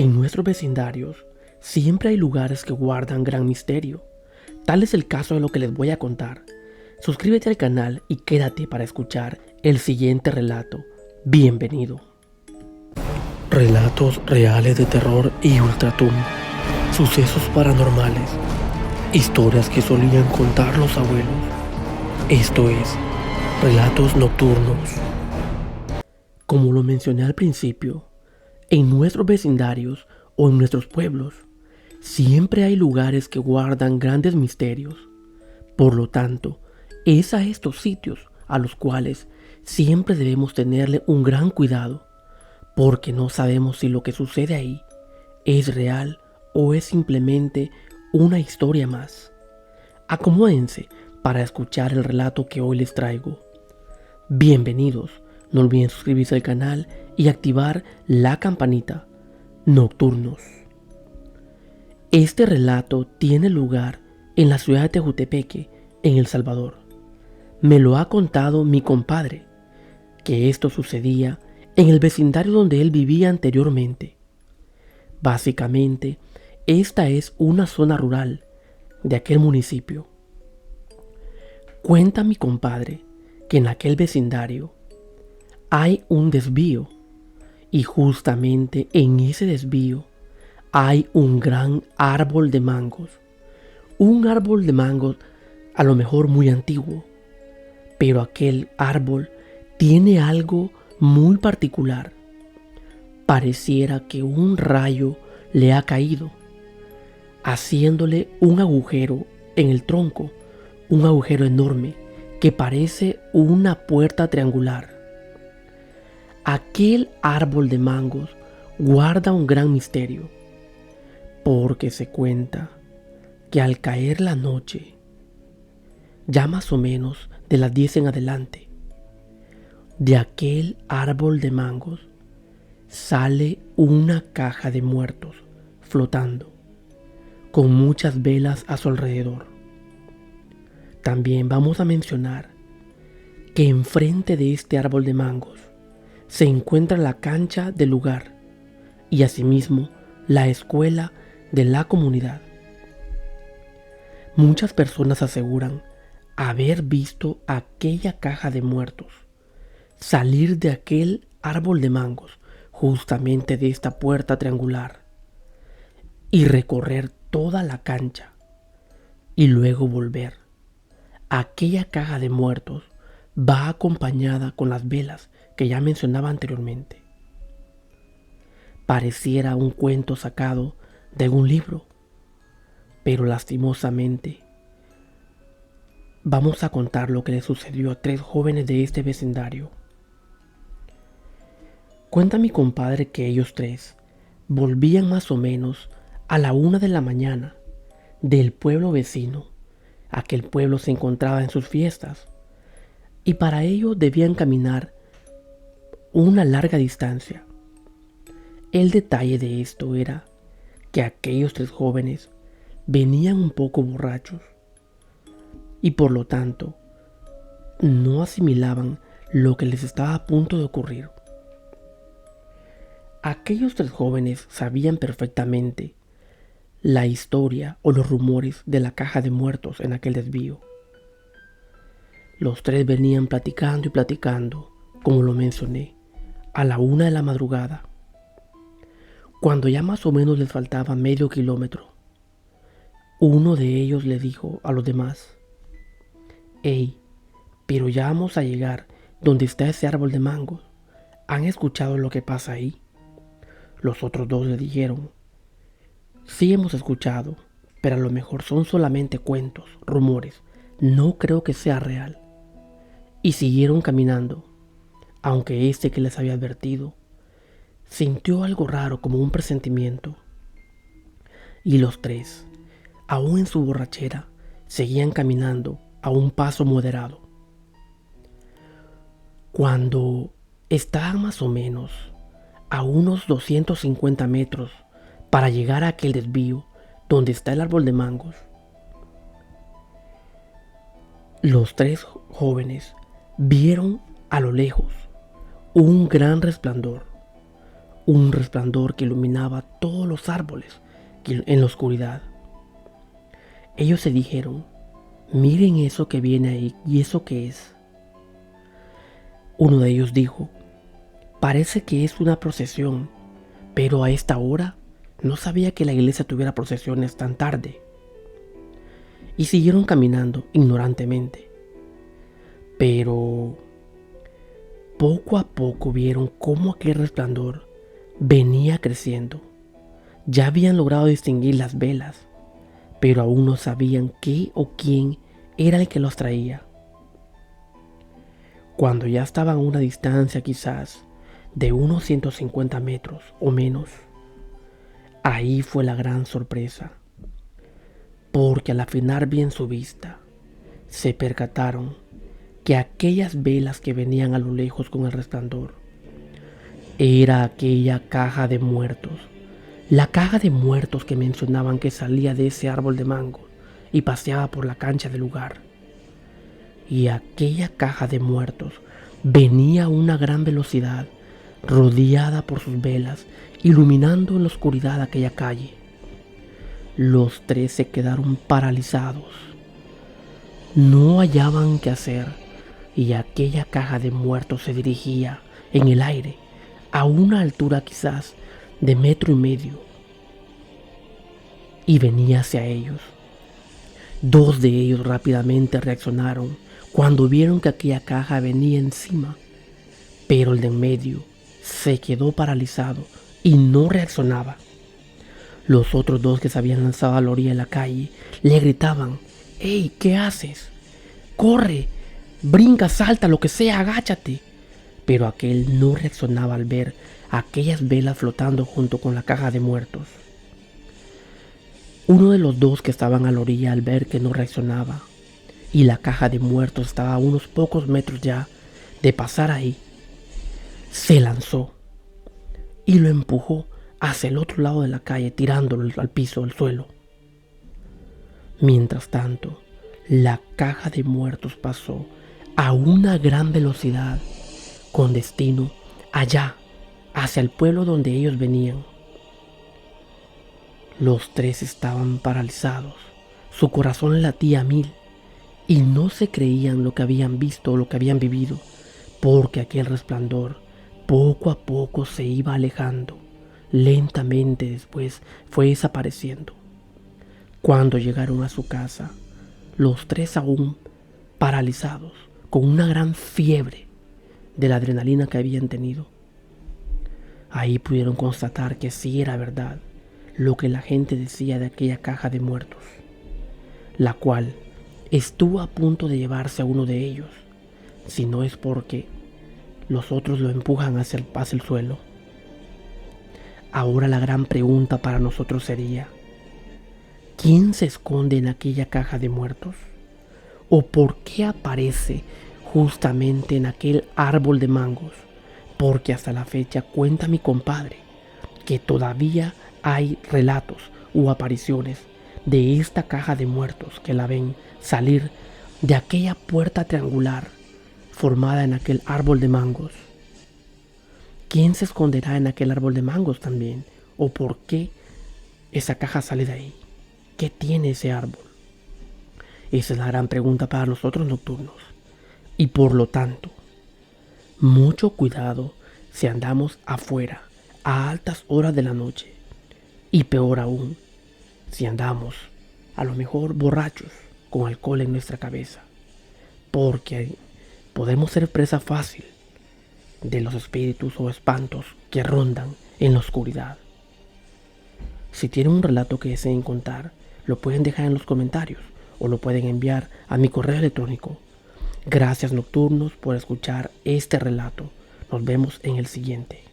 En nuestros vecindarios siempre hay lugares que guardan gran misterio. Tal es el caso de lo que les voy a contar. Suscríbete al canal y quédate para escuchar el siguiente relato. Bienvenido. Relatos reales de terror y ultratumba. Sucesos paranormales. Historias que solían contar los abuelos. Esto es Relatos Nocturnos. Como lo mencioné al principio, en nuestros vecindarios o en nuestros pueblos, siempre hay lugares que guardan grandes misterios. Por lo tanto, es a estos sitios a los cuales siempre debemos tenerle un gran cuidado, porque no sabemos si lo que sucede ahí es real o es simplemente una historia más. Acomódense para escuchar el relato que hoy les traigo. Bienvenidos, no olviden suscribirse al canal y activar la campanita. Nocturnos. Este relato tiene lugar en la ciudad de Tejutepeque, en El Salvador. Me lo ha contado mi compadre, que esto sucedía en el vecindario donde él vivía anteriormente. Básicamente, esta es una zona rural de aquel municipio. Cuenta mi compadre que en aquel vecindario hay un desvío y justamente en ese desvío hay un gran árbol de mangos. Un árbol de mangos a lo mejor muy antiguo, pero aquel árbol tiene algo muy particular. Pareciera que un rayo le ha caído, haciéndole un agujero en el tronco, un agujero enorme que parece una puerta triangular. Aquel árbol de mangos guarda un gran misterio, porque se cuenta que al caer la noche, ya más o menos de las 10 en adelante, de aquel árbol de mangos sale una caja de muertos flotando, con muchas velas a su alrededor. También vamos a mencionar que enfrente de este árbol de mangos se encuentra la cancha del lugar y asimismo la escuela de la comunidad. Muchas personas aseguran haber visto aquella caja de muertos salir de aquel árbol de mangos, justamente de esta puerta triangular, y recorrer toda la cancha y luego volver. Aquella caja de muertos va acompañada con las velas que ya mencionaba anteriormente. Pareciera un cuento sacado de un libro, pero lastimosamente vamos a contar lo que le sucedió a 3 jóvenes de este vecindario. Cuenta mi compadre que ellos 3 volvían más o menos a la 1 de la mañana del pueblo vecino. Aquel pueblo se encontraba en sus fiestas y para ello debían caminar una larga distancia. El detalle de esto era que aquellos 3 jóvenes venían un poco borrachos y por lo tanto no asimilaban lo que les estaba a punto de ocurrir. Aquellos 3 jóvenes sabían perfectamente la historia o los rumores de la caja de muertos en aquel desvío. Los 3 venían platicando y platicando, como lo mencioné, a la 1 de la madrugada, cuando ya más o menos les faltaba medio kilómetro. Uno de ellos le dijo a los demás: «Hey, pero ya vamos a llegar donde está ese árbol de mangos. ¿Han escuchado lo que pasa ahí?». Los otros 2 le dijeron: «Sí hemos escuchado, pero a lo mejor son solamente cuentos, rumores. No creo que sea real». Y siguieron caminando, aunque este que les había advertido sintió algo raro como un presentimiento. Y los 3, aún en su borrachera, seguían caminando a un paso moderado. Cuando estaban más o menos a unos 250 metros para llegar a aquel desvío donde está el árbol de mangos, los 3 jóvenes vieron a lo lejos un gran resplandor, un resplandor que iluminaba todos los árboles en la oscuridad. Ellos se dijeron: miren eso que viene ahí, ¿y eso qué es? Uno de ellos dijo: parece que es una procesión, pero a esta hora no sabía que la iglesia tuviera procesiones tan tarde. Y siguieron caminando ignorantemente. Pero poco a poco vieron cómo aquel resplandor venía creciendo. Ya habían logrado distinguir las velas, pero aún no sabían qué o quién era el que los traía. Cuando ya estaban a una distancia quizás de unos 150 metros o menos, ahí fue la gran sorpresa, porque al afinar bien su vista, se percataron que aquellas velas que venían a lo lejos con el resplandor era aquella caja de muertos, la caja de muertos que mencionaban que salía de ese árbol de mango y paseaba por la cancha del lugar. Y aquella caja de muertos venía a una gran velocidad, rodeada por sus velas, iluminando en la oscuridad aquella calle. Los tres se quedaron paralizados. No hallaban qué hacer, y aquella caja de muertos se dirigía en el aire a una altura quizás de 1,5 metros y venía hacia ellos. Dos de ellos rápidamente reaccionaron cuando vieron que aquella caja venía encima, pero el de en medio se quedó paralizado y no reaccionaba. Los otros dos que se habían lanzado a la orilla de la calle le gritaban: ¡Ey! ¿Qué haces? ¡Corre! Brinca, salta, lo que sea, agáchate. Pero aquel no reaccionaba al ver aquellas velas flotando junto con la caja de muertos. Uno de los dos que estaban a la orilla, al ver que no reaccionaba y la caja de muertos estaba a unos pocos metros ya de pasar ahí, se lanzó y lo empujó hacia el otro lado de la calle, tirándolo al piso, al suelo. Mientras tanto, la caja de muertos pasó a una gran velocidad con destino allá, hacia el pueblo donde ellos venían. Los tres estaban paralizados, su corazón latía a 1000 y no se creían lo que habían visto o lo que habían vivido, porque aquel resplandor poco a poco se iba alejando. Lentamente después fue desapareciendo. Cuando llegaron a su casa, los tres aún paralizados, con una gran fiebre de la adrenalina que habían tenido, ahí pudieron constatar que sí era verdad lo que la gente decía de aquella caja de muertos, la cual estuvo a punto de llevarse a uno de ellos, si no es porque los otros lo empujan hacia el suelo. Ahora la gran pregunta para nosotros sería: ¿quién se esconde en aquella caja de muertos? ¿O por qué aparece justamente en aquel árbol de mangos? Porque hasta la fecha cuenta mi compadre que todavía hay relatos o apariciones de esta caja de muertos que la ven salir de aquella puerta triangular formada en aquel árbol de mangos. ¿Quién se esconderá en aquel árbol de mangos también? ¿O por qué esa caja sale de ahí? ¿Qué tiene ese árbol? Esa es la gran pregunta para nosotros nocturnos. Y por lo tanto, mucho cuidado si andamos afuera a altas horas de la noche. Y peor aún, si andamos a lo mejor borrachos con alcohol en nuestra cabeza. Porque podemos ser presa fácil de los espíritus o espantos que rondan en la oscuridad. Si tienen un relato que deseen contar, lo pueden dejar en los comentarios o lo pueden enviar a mi correo electrónico. Gracias nocturnos por escuchar este relato. Nos vemos en el siguiente.